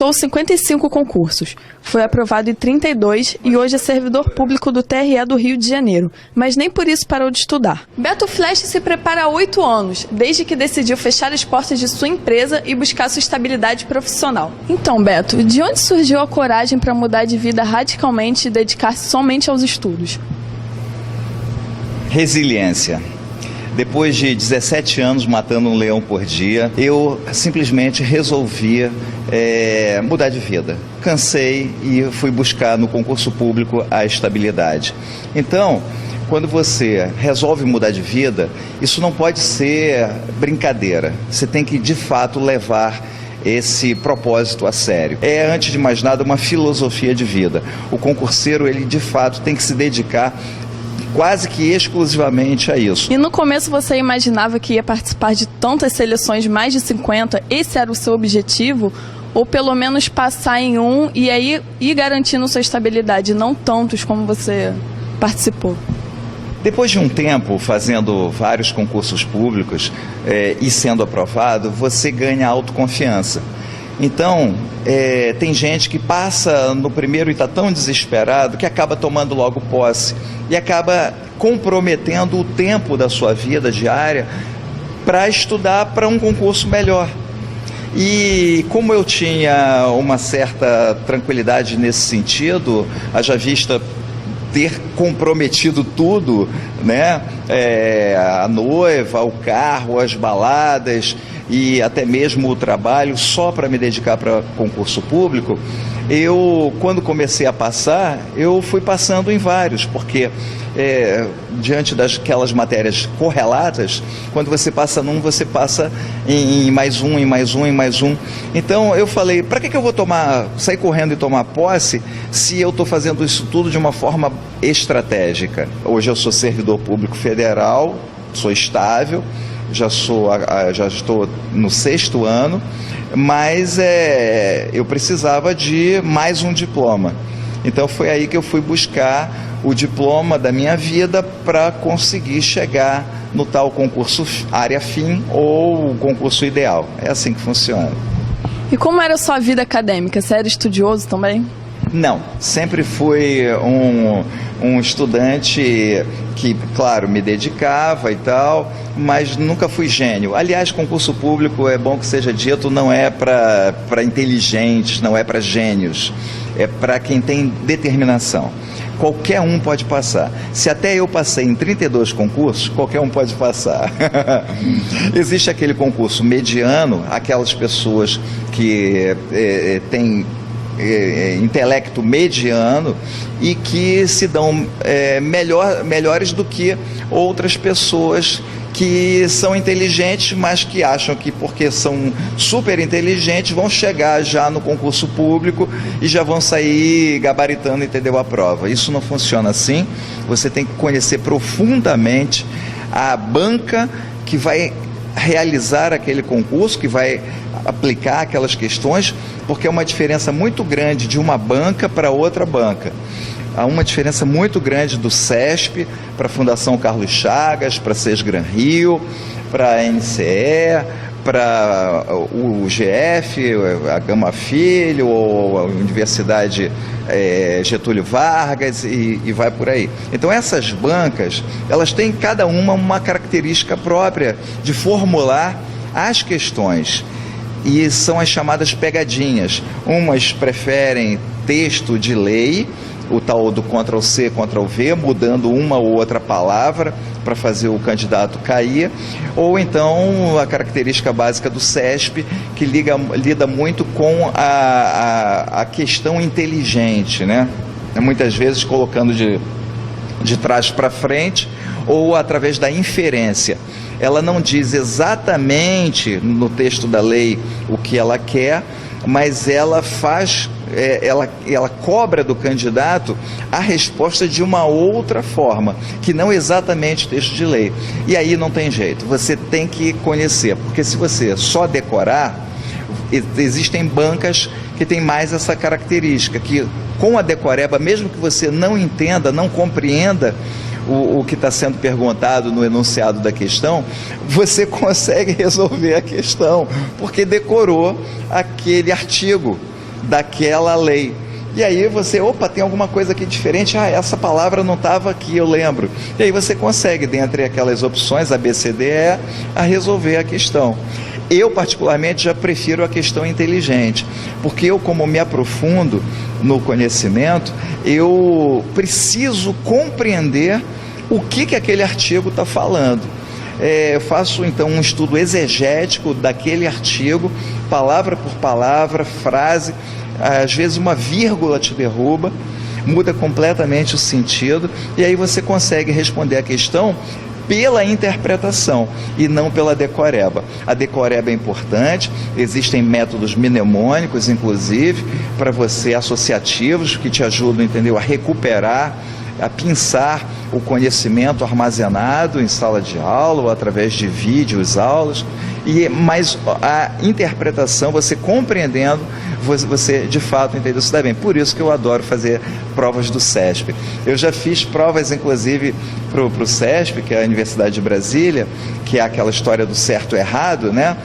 Prestou 55 concursos, foi aprovado em 32 e hoje é servidor público do TRE do Rio de Janeiro, mas nem por isso parou de estudar. Beto Flesch se prepara há 8 anos, desde que decidiu fechar as portas de sua empresa e buscar sua estabilidade profissional. Então, Beto, de onde surgiu a coragem para mudar de vida radicalmente e dedicar-se somente aos estudos? Resiliência. Depois de 17 anos matando um leão por dia, eu simplesmente resolvi mudar de vida. Cansei e fui buscar no concurso público a estabilidade. Então, quando você resolve mudar de vida, isso não pode ser brincadeira. Você tem que, de fato, levar esse propósito a sério. É, antes de mais nada, uma filosofia de vida. O concurseiro, ele, de fato, tem que se dedicar quase que exclusivamente a isso. E no começo você imaginava que ia participar de tantas seleções, mais de 50, esse era o seu objetivo? Ou pelo menos passar em um e aí ir garantindo sua estabilidade, não tantos como você participou? Depois de um tempo fazendo vários concursos públicos e sendo aprovado, você ganha autoconfiança. Então, tem gente que passa no primeiro e está tão desesperado que acaba tomando logo posse e acaba comprometendo o tempo da sua vida diária para estudar para um concurso melhor. E como eu tinha uma certa tranquilidade nesse sentido, haja vista ter comprometido tudo, né? A noiva, o carro, as baladas e até mesmo o trabalho só para me dedicar para concurso público, quando comecei a passar, eu fui passando em vários, porque diante daquelas matérias correlatas, quando você passa num, você passa em mais um, em mais um, em mais um. Então eu falei, para que eu vou sair correndo e tomar posse se eu estou fazendo isso tudo de uma forma estratégica? Hoje eu sou servidor público federal, sou estável, já estou no 6º ano, mas eu precisava de mais um diploma. Então foi aí que eu fui buscar o diploma da minha vida para conseguir chegar no tal concurso área fim ou o concurso ideal. É assim que funciona. E como era a sua vida acadêmica? Você era estudioso também? Não, sempre fui um estudante que, claro, me dedicava e tal, mas nunca fui gênio. Aliás, concurso público, é bom que seja dito, não é para inteligentes, não é para gênios, é para quem tem determinação. Qualquer um pode passar. Se até eu passei em 32 concursos, qualquer um pode passar. Existe aquele concurso mediano, aquelas pessoas que têm intelecto mediano e que se dão melhores do que outras pessoas que são inteligentes, mas que acham que porque são super inteligentes vão chegar já no concurso público e já vão sair gabaritando, entendeu, a prova. Isso não funciona assim. Você tem que conhecer profundamente a banca que vai realizar aquele concurso, que vai aplicar aquelas questões, porque é uma diferença muito grande de uma banca para outra banca. Há uma diferença muito grande do CESP para a Fundação Carlos Chagas, para a Sesgran Rio, para a NCE, para o UGF, a Gama Filho, ou a Universidade Getúlio Vargas e vai por aí. Então essas bancas, elas têm cada uma característica própria de formular as questões. E são as chamadas pegadinhas. Umas preferem texto de lei, o tal do Ctrl+C, Ctrl+V, mudando uma ou outra palavra para fazer o candidato cair, ou então a característica básica do CESP, que lida muito com a questão inteligente, né? Muitas vezes colocando de trás para frente ou através da inferência. Ela não diz exatamente no texto da lei o que ela quer, mas ela faz, ela cobra do candidato a resposta de uma outra forma, que não exatamente o texto de lei. E aí não tem jeito, você tem que conhecer, porque se você só decorar, existem bancas que têm mais essa característica, que com a decoreba, mesmo que você não entenda, não compreenda o que está sendo perguntado no enunciado da questão, você consegue resolver a questão, porque decorou aquele artigo. daquela lei. E aí você, opa, tem alguma coisa aqui diferente, essa palavra não estava aqui, eu lembro. E aí você consegue, dentre aquelas opções, A, B, C, D, E, a resolver a questão. Eu, particularmente, já prefiro a questão inteligente, porque eu, como me aprofundo no conhecimento, eu preciso compreender o que aquele artigo está falando. Eu faço, então, um estudo exegético daquele artigo, palavra por palavra, frase, às vezes uma vírgula te derruba, muda completamente o sentido, e aí você consegue responder a questão pela interpretação e não pela decoreba. A decoreba é importante, existem métodos mnemônicos, inclusive, para você, associativos, que te ajudam, entendeu, a recuperar, a pensar o conhecimento armazenado em sala de aula ou através de vídeos, aulas, mas a interpretação, você compreendendo, você de fato entendeu isso bem. Por isso que eu adoro fazer provas do CESP. Eu já fiz provas, inclusive, para o CESP, que é a Universidade de Brasília, que é aquela história do certo e errado, né?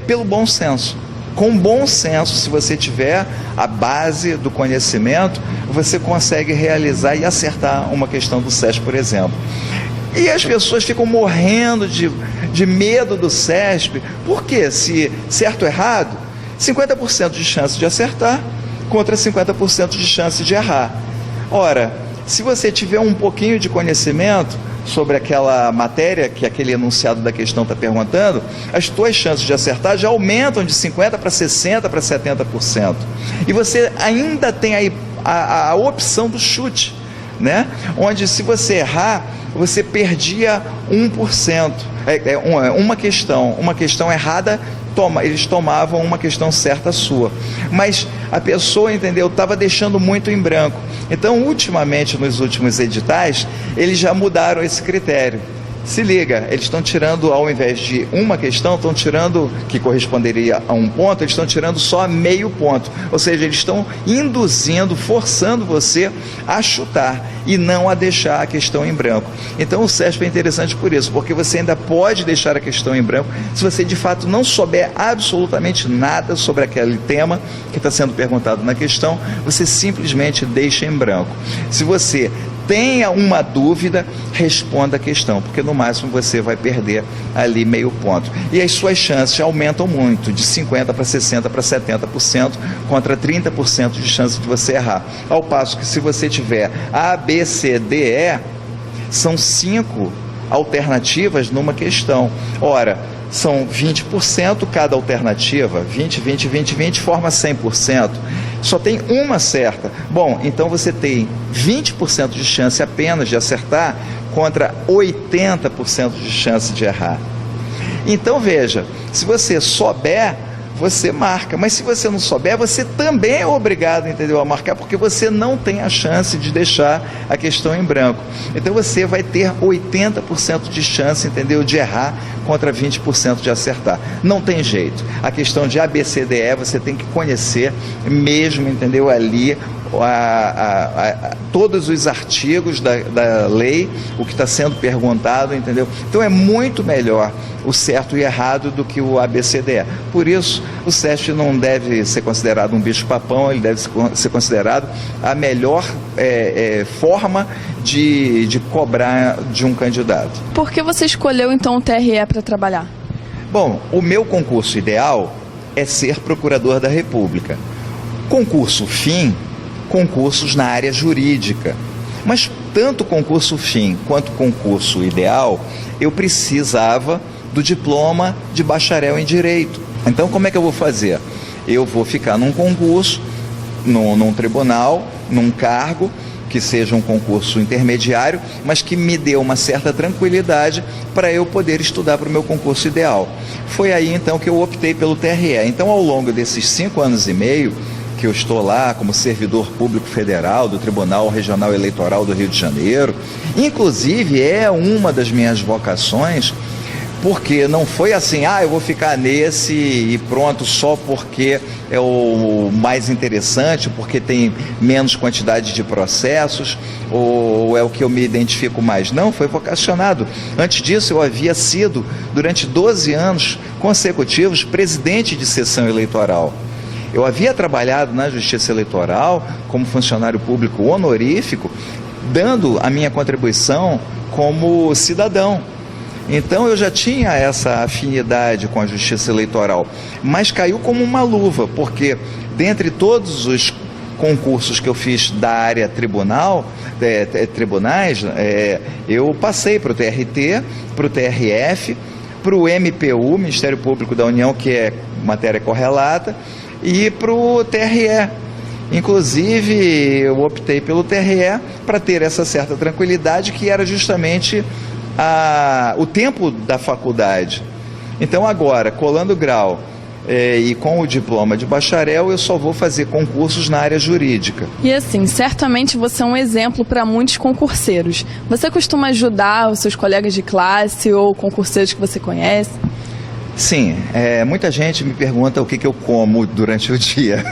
Pelo bom senso. Com bom senso, se você tiver a base do conhecimento, você consegue realizar e acertar uma questão do CESP, por exemplo. E as pessoas ficam morrendo de medo do CESP, porque se certo ou errado, 50% de chance de acertar contra 50% de chance de errar. Ora, se você tiver um pouquinho de conhecimento sobre aquela matéria que aquele enunciado da questão está perguntando, as tuas chances de acertar já aumentam de 50% para 60% para 70%. E você ainda tem aí a opção do chute, né? Onde se você errar, você perdia 1%. Uma questão errada, eles tomavam uma questão certa sua. Mas a pessoa, entendeu, estava deixando muito em branco. Então, ultimamente, nos últimos editais, eles já mudaram esse critério. Se liga, eles estão tirando, ao invés de uma questão, estão tirando, que corresponderia a um ponto, eles estão tirando só meio ponto. Ou seja, eles estão induzindo, forçando você a chutar e não a deixar a questão em branco. Então o CESP é interessante por isso, porque você ainda pode deixar a questão em branco se você de fato não souber absolutamente nada sobre aquele tema que está sendo perguntado na questão, você simplesmente deixa em branco. Se você tenha uma dúvida, responda a questão, porque no máximo você vai perder ali meio ponto. E as suas chances aumentam muito, de 50% para 60% para 70%, contra 30% de chance de você errar. Ao passo que se você tiver A, B, C, D, E, são 5 alternativas numa questão. Ora, são 20% cada alternativa, 20, 20, 20, 20, forma 100%. Só tem uma certa. Bom, então você tem 20% de chance apenas de acertar contra 80% de chance de errar. Então veja, se você souber, você marca, mas se você não souber, você também é obrigado, entendeu, a marcar, porque você não tem a chance de deixar a questão em branco. Então você vai ter 80% de chance, entendeu, de errar contra 20% de acertar. Não tem jeito. A questão de ABCDE você tem que conhecer mesmo, entendeu, ali todos os artigos da lei, o que está sendo perguntado, entendeu? Então é muito melhor o certo e errado do que o ABCDE. Por isso, o CESP não deve ser considerado um bicho-papão, ele deve ser considerado a melhor forma de cobrar de um candidato. Por que você escolheu então o TRE para trabalhar? Bom, o meu concurso ideal é ser procurador da República. Concurso fim, concursos na área jurídica. Mas tanto concurso fim quanto concurso ideal, eu precisava do diploma de bacharel em Direito. Então como é que eu vou fazer? Eu vou ficar num concurso, num tribunal, num cargo, que seja um concurso intermediário, mas que me dê uma certa tranquilidade para eu poder estudar para o meu concurso ideal. Foi aí então que eu optei pelo TRE. Então ao longo desses 5 anos e meio, que eu estou lá como servidor público federal do Tribunal Regional Eleitoral do Rio de Janeiro, inclusive é uma das minhas vocações, porque não foi assim, eu vou ficar nesse e pronto, só porque é o mais interessante, porque tem menos quantidade de processos, ou é o que eu me identifico mais. Não, foi vocacionado. Antes disso, eu havia sido, durante 12 anos consecutivos, presidente de sessão eleitoral. Eu havia trabalhado na Justiça Eleitoral como funcionário público honorífico, dando a minha contribuição como cidadão. Então eu já tinha essa afinidade com a Justiça Eleitoral, mas caiu como uma luva, porque dentre todos os concursos que eu fiz da área tribunais, eu passei para o TRT, para o TRF, para o MPU, Ministério Público da União, que é matéria correlata, e para o TRE. Inclusive, eu optei pelo TRE para ter essa certa tranquilidade, que era justamente o tempo da faculdade. Então agora, colando grau e com o diploma de bacharel, eu só vou fazer concursos na área jurídica. E assim, certamente você é um exemplo para muitos concurseiros. Você costuma ajudar os seus colegas de classe ou concurseiros que você conhece? Sim, muita gente me pergunta o que eu como durante o dia.